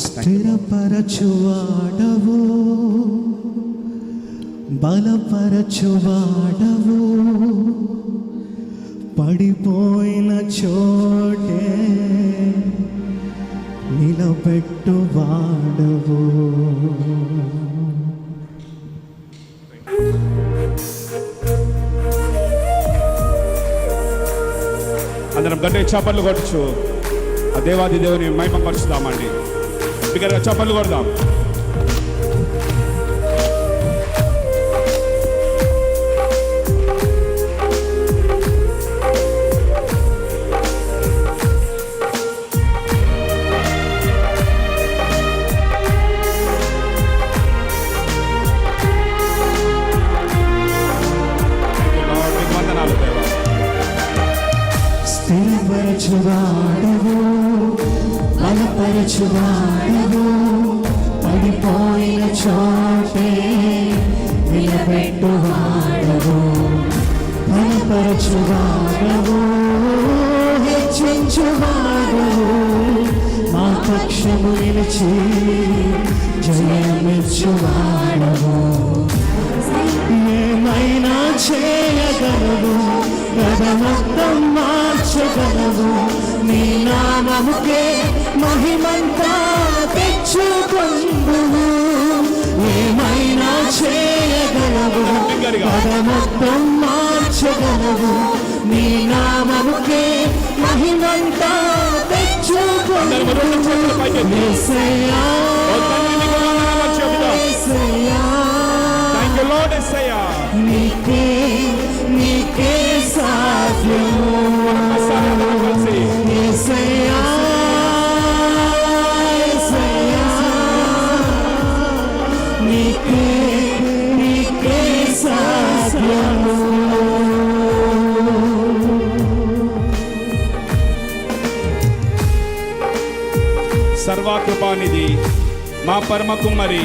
స్థిరపరచువాడవు, బలపరచువాడవు, పడిపోయిన చోటే నిలబెట్టువాడవు. అందరం గట్టిగా చప్పట్లు కొట్టచ్చు. ఆ దేవాది దేవుని మహిమపరుచుదామండి. బిగ్గరగా చప్పట్లు కొడదాం. స్థిరపరచువాడవు, బలపరచువాడవు, పడిపోయిన చోటే నిలబెట్టువాడవు, బలపరచువాడవు, హెచ్చించువాడవు, మా పక్షము నిలిచి జయమిచ్చువాడవు. ఏమైనా చేయగలవు, గదమొత్తం మార్చగలవు, నీ నామముకే మహిమంతా తెచ్చుకొందువు. ఏమైనా చేయగలవు, గదమొత్తం మార్చగలవు, నీ నామముకే మహిమంతా తెచ్చుకొందువు. యేసయ్యా, యేసయ్యా, నీకే నీకే సాధ్యము. యేసయ్యా, యేసయ్యా, నీకే నీకే సాధ్యము. సర్వకృపానిధి మా పరమ కుమ్మరి,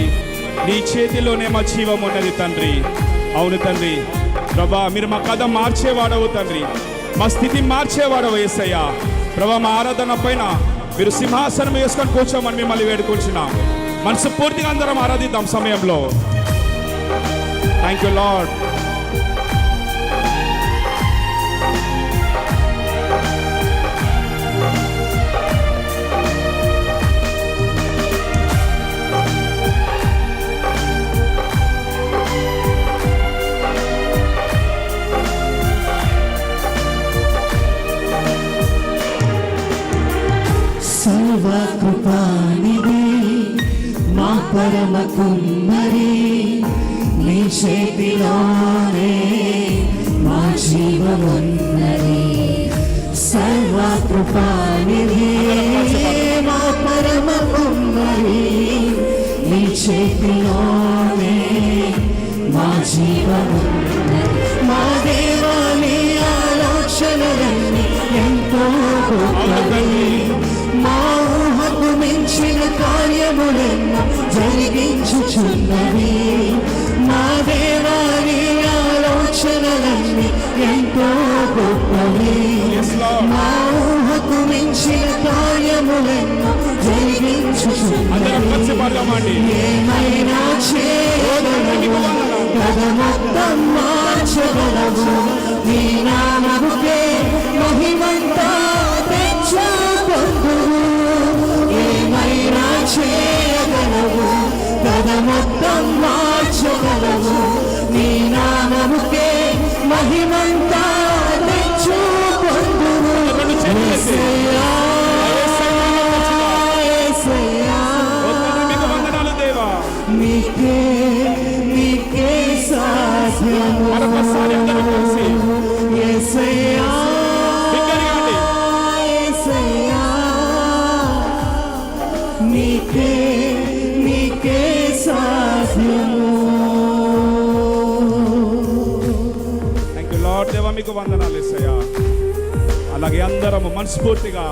నీ చేతిలోనే మా జీవం ఉన్నది తండ్రి. అవును తండ్రి, ప్రభా మీరు మా కథ మార్చేవాడవు తండ్రి, మా స్థితి మార్చేవాడవు యేసయ్యా. ప్రభా మా ఆరాధన పైన మీరు సింహాసనం వేసుకొని కూర్చోమని మిమ్మల్ని వేడుకుంటున్నాం. మనసు పూర్తిగా అందరం ఆరాధిద్దాం సమయంలో. Thank you lord. సర్వకృపానిధి మా పరమ కుమ్మరి, నీ చేతిలోనే మా జీవమున్నది. సర్వకృపానిధి మా పరమ కుమ్మరి, నీ చేతిలోనే మా జీవమున్నది. మా దేవాని ఆలోచనలన్నీ ఎంతో గొప్పవి, మా ఊహకు మించిన కార్యములెన్నో జరిగించుచున్నవి. మా దేవాని ఆలోచనలన్నీ ఎంతో గొప్పవి, మా ఊహకు మించిన కార్యములెన్నో జరిగించుచున్నవి. ఏమైనా చేయగలవు, గదమొత్తం మార్చగలవు, నీ నామముకే మహిమంతా తెచ్చుకొందువు. ఏమైనా చేయగలవు, గదమొత్తం మార్చగలవు, నీ నామముకే మహిమంతా తెచ్చుకొందువు. యేసయ్యా, యేసయ్యా, నీకే నీకే సాధ్యము. యేసయ్యా, యేసయ్యా, నీకే నీకే సాధ్యము. Thank you lord. దేవా మీకు వందనాలు యేసయ్యా. అలాగే అందరము మనస్ఫూర్తిగా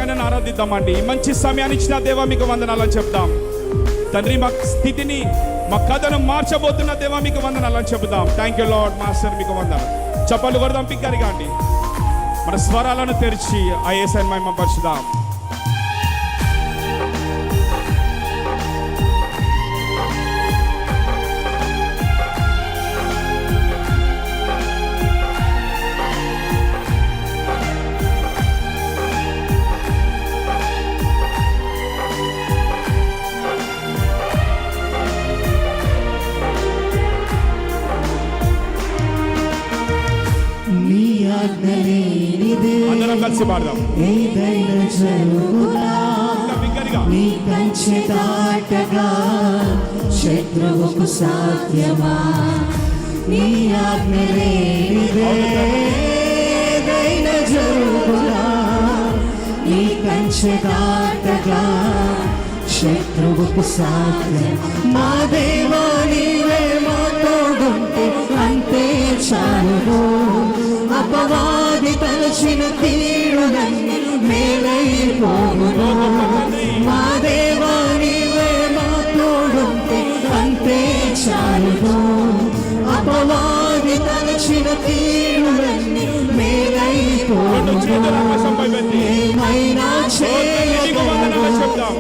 నేను ఆరాధిద్దామండి. ఈ మంచి సమయాన్ని ఇచ్చిన దేవా మీకు వందనాలు అని చెప్తాం తండ్రి. మా స్థితిని మా కథను మార్చబోతున్న దేవా మీకు వందనాలు అని చెప్తాం. Thank you lord. మాస్టర్ మీకు వందనాలు. చప్పట్లు కొడదాం పిక్కరిగా అండి. మన స్వరాలను తెరిచి ఆ యేసయ్యను మహిమపరచుదాం. ఆజ్ఞ లేనిదే అందరం కలిసి పాడదాం. ఏదైనా జరుగునా ఇంకా బిగ్గరగా. నీ కంచె దాటగా శత్రువుకు సాధ్యమా నీ ఆజ్ఞ లేనిదే ఏదైనా జరుగునా నీ కంచె దాటగా శత్రువుకు సాధ్యం మా దేవా నీవే మా తోడుంటే అంతే చాలును అపవాది తలచిన తీరులన్నీ మేలైపోవును మా దేవా నీవే మా తోడుంటే అంతే చాలును అపవాది తలచిన తీరులన్నీ రెండు మేలైపోవును చేతుల ఆకాశంపై పెట్టి ఏమైనా చేయగలవు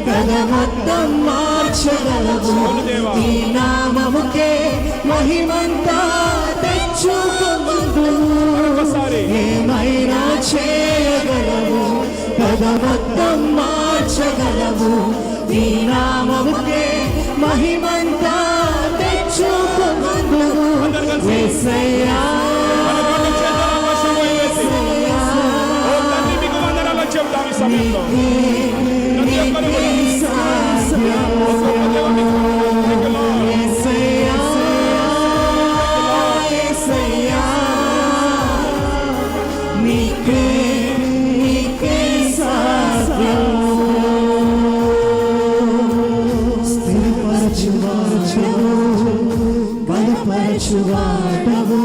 కథ మొత్తం మార్చగలవు ఈ నామముకే మహిమంతా తెచ్చుకుందు ఒకసారి ఏమైనా చేయగలవు కథ మొత్తం మార్చగలవు ఈ నామముకే మహిమంతా తెచ్చుకుందు యేసయ్యా మన రెండు చేతుల ఆకాశంపై పెట్టి ఓ తండ్రి మీకు వందనాలు చెప్తాం ఈ సమయంలో. ప్రతి ఒక్కరు కూడా ఒక్కొక్క దేవా మీకు thank you, Lord. బలపరచువాడవు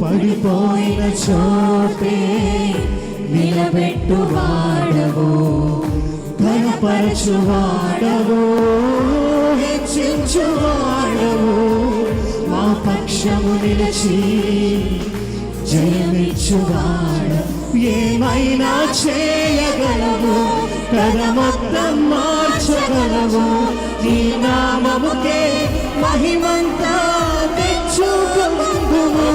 పడిపోయిన చోటే నిలబెట్టువాడవు ఘనపరచువాడవు హెచ్చించువాడవు మా పక్షము నిలిచి జయమిచ్చువాడు ఏమైనా చేయగలవు కథ మొత్తం మార్చగలవు నీ నామముకే మహిమంతా తెచ్చుకుందువు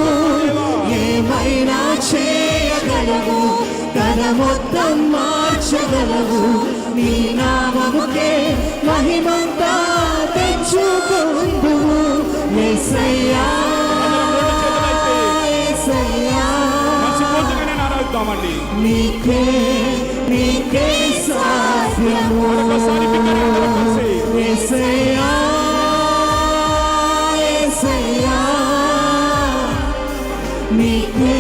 ఏమైనా చేయగలవు కథ మొత్తం మార్చగలవు నీ నామముకే మహిమంతా తెచ్చుకుందువు యేసయ్యా యేసయ్యా మనస్ఫూర్తిగా నేను ఆరాధిద్దామండి. నీకే నీకే సాధ్యము మరొకసారి బిగ్గరగా అందరం కలిసి. యేసయ్యా యేసయ్యా నీకే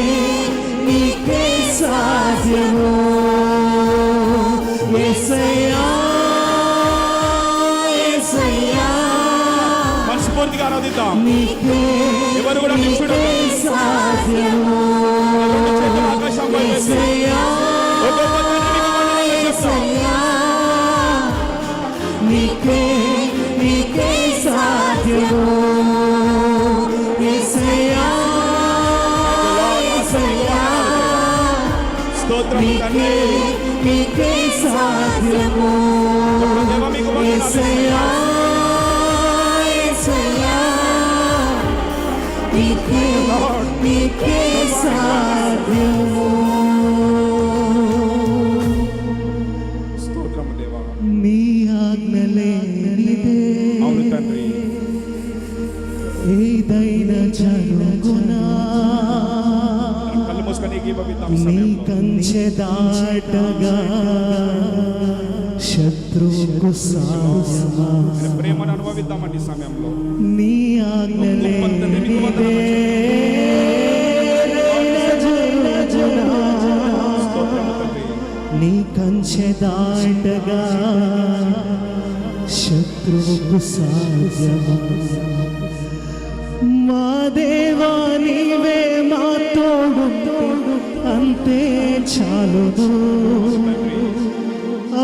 నీకే సాధ్యము యేసయ్యా యేసయ్యా మనస్ఫూర్తిగా ఆరాధిద్దాం. నీకే ఎవరు కూడా నిల్చుండొద్దు. నీకే సాధ్యము రెండు చేతుల ఆకాశంపై పెట్టి యేసయ్యా ఓ గొప్ప తండ్రి మీకు వందనాలు చెప్తాం. యేసయ్యా నీకే నీకే సాధ్యము యేసయ్యా యేసయ్యా స్తోత్రం తండ్రి. నీకే సాధ్యము దేవా మీకు వందనాలు. యేసయ్యా యేసయ్యా నీకే నీకే సాధ్యము స్తోత్రం దేవా. నీ ఆజ్ఞ లేనిదే అవును తండ్రి. ఏదైనా జరుగునా కళ్ళు మూసుకొని ఏకీభవిద్దాం ఈ నీ సమయంలో. కంచె దాటగా శత్రువుకు సాధ్యమా ఆయన ప్రేమను అనుభవిద్దామండి ఈ సమయంలో. నీ ఆజ్ఞ లేనిదే ఏదైనా జరుగునా స్తోత్రం తండ్రి. నీ కంచె దాటగా శత్రువుకు సాధ్యమా మా దేవా నీవే మా తోడు అంతే చాలును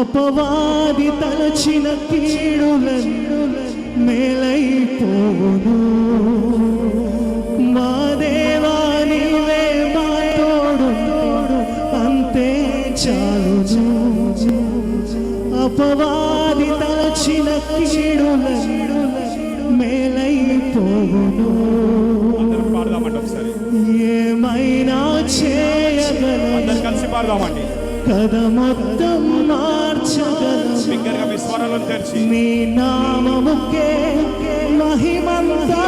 అపవాది తలచిన కీడులను మేలైపోవును మా దేవా నీవే మా తోడు అంతే చాలును అపవాది తలచిన కీడులను మేలైపోవును అందరం పాడదామండి ఒకసారి. ఏమైనా చేయగలవు అందరం కలిసి పాడదామండి. కథ మొత్తం మార్చగలవు బిగ్గరగా మీ స్వరాలను తెరిచి నీ నామముకే మహిమంతా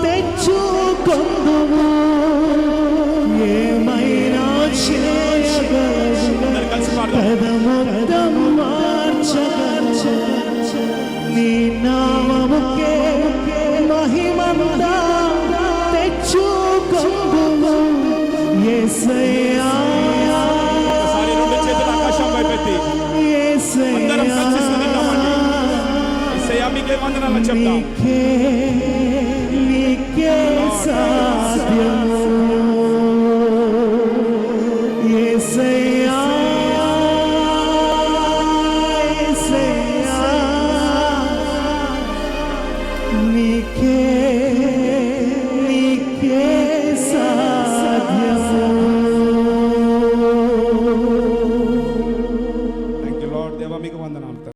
తెచ్చుకొందువు ఏమై చెప్దాం. నీకే సాధ్యము యేసయ్యా, యేసయ్యా, నీకే